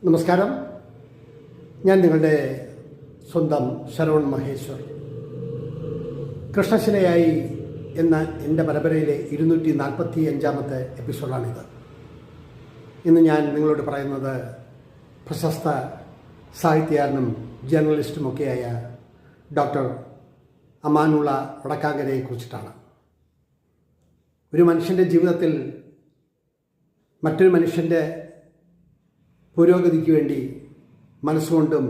നമസ്കാരം. ഞാൻ നിങ്ങളുടെ സ്വന്തം ശരവൺ മഹേശ്വർ. കൃഷ്ണശിലയായി എന്ന എൻ്റെ പരമ്പരയിലെ 245-ാമത്തെ എപ്പിസോഡാണിത്. ഇന്ന് ഞാൻ നിങ്ങളോട് പറയുന്നത് പ്രശസ്ത സാഹിത്യകാരനും ജേർണലിസ്റ്റുമൊക്കെയായ ഡോക്ടർ അമാനുള്ള വടക്കാങ്കരയെ കുറിച്ചിട്ടാണ്. ഒരു മനുഷ്യൻ്റെ ജീവിതത്തിൽ മറ്റൊരു മനുഷ്യൻ്റെ പുരോഗതിക്ക് വേണ്ടി മനസ്സുകൊണ്ടും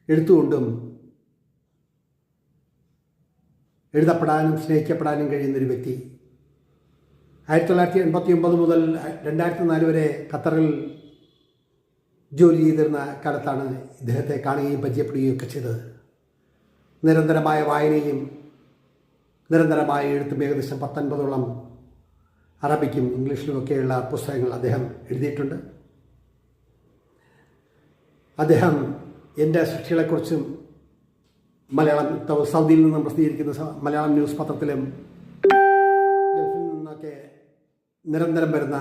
എഴുത്തുകൊണ്ടും എഴുതപ്പെടാനും സ്നേഹിക്കപ്പെടാനും കഴിയുന്നൊരു വ്യക്തി. 1989 മുതൽ 2004 വരെ ഖത്തറിൽ ജോലി ചെയ്തിരുന്ന കാലത്താണ് ഇദ്ദേഹത്തെ കാണുകയും പരിചയപ്പെടുകയും ഒക്കെ ചെയ്തത്. നിരന്തരമായ വായനയും നിരന്തരമായ എഴുത്തും ഏകദേശം 19ഓളം അറബിക്കും ഇംഗ്ലീഷിലുമൊക്കെയുള്ള പുസ്തകങ്ങൾ അദ്ദേഹം എഴുതിയിട്ടുണ്ട്. അദ്ദേഹം എൻ്റെ സൃഷ്ടികളെക്കുറിച്ചും മലയാളം സൗദിയിൽ നിന്നും പ്രസിദ്ധീകരിക്കുന്ന മലയാളം ന്യൂസ് പത്രത്തിലും ഗൾഫിൽ നിന്നൊക്കെ നിരന്തരം വരുന്ന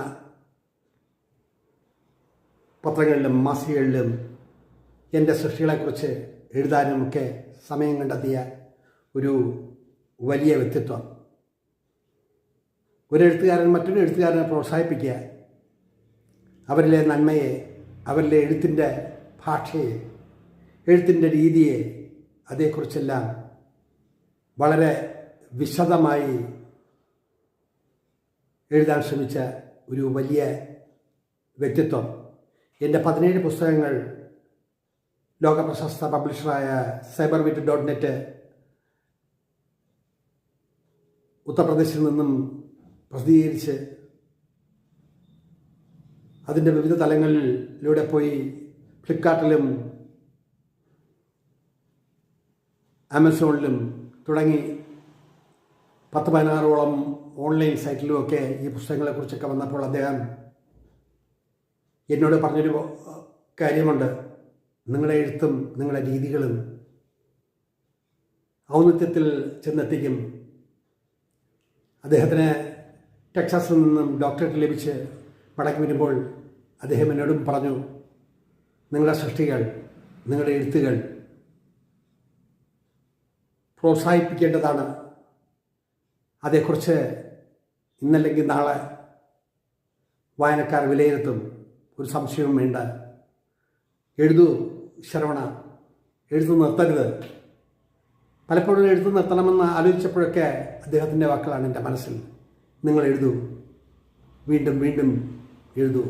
പത്രങ്ങളിലും മാസികകളിലും എൻ്റെ സൃഷ്ടികളെക്കുറിച്ച് എഴുതാനുമൊക്കെ സമയം കണ്ടെത്തിയ ഒരു വലിയ വ്യക്തിത്വം. ഒരു എഴുത്തുകാരൻ മറ്റൊരു എഴുത്തുകാരനെ പ്രോത്സാഹിപ്പിക്കുക, അവരിലെ നന്മയെ, അവരിലെ എഴുത്തിൻ്റെ ഭാഷയെ, എഴുത്തിൻ്റെ രീതിയെ, അതേക്കുറിച്ചെല്ലാം വളരെ വിശദമായി എഴുതാൻ ശ്രമിച്ച ഒരു വലിയ വ്യക്തിത്വം. എൻ്റെ 17 പുസ്തകങ്ങൾ ലോകപ്രശസ്ത പബ്ലിഷറായ cyberwit.net ഉത്തർപ്രദേശിൽ നിന്നും പ്രസിദ്ധീകരിച്ച് അതിൻ്റെ വിവിധ തലങ്ങളിലൂടെ പോയി ഫ്ലിപ്കാർട്ടിലും ആമസോണിലും തുടങ്ങി 10-16ഓളം ഓൺലൈൻ സൈറ്റിലുമൊക്കെ ഈ പുസ്തകങ്ങളെക്കുറിച്ചൊക്കെ വന്നപ്പോൾ അദ്ദേഹം എന്നോട് പറഞ്ഞൊരു കാര്യമുണ്ട്: നിങ്ങളുടെ എഴുത്തും നിങ്ങളുടെ രീതികളും ഔന്നത്യത്തിൽ ചെന്നെത്തിക്കും. അദ്ദേഹത്തിന് ടെക്സാസിൽ നിന്നും ഡോക്ടറേറ്റ് ലഭിച്ച് മടങ്ങി വരുമ്പോൾ അദ്ദേഹം എന്നോടും പറഞ്ഞു, നിങ്ങളുടെ സൃഷ്ടികൾ, നിങ്ങളുടെ എഴുത്തുകൾ പ്രോത്സാഹിപ്പിക്കേണ്ടതാണ്. അതേക്കുറിച്ച് ഇന്നല്ലെങ്കിൽ നാളെ വായനക്കാർ വിലയിരുത്തും, ഒരു സംശയവും വേണ്ട. എഴുതൂ ശരവണ, എഴുത്തു നിർത്തരുത്. പലപ്പോഴും എഴുത്തു നിർത്തണമെന്ന് ആലോചിച്ചപ്പോഴൊക്കെ അദ്ദേഹത്തിൻ്റെ വാക്കുകളാണ് എൻ്റെ മനസ്സിൽ. നിങ്ങൾ എഴുതൂ, വീണ്ടും വീണ്ടും എഴുതൂ.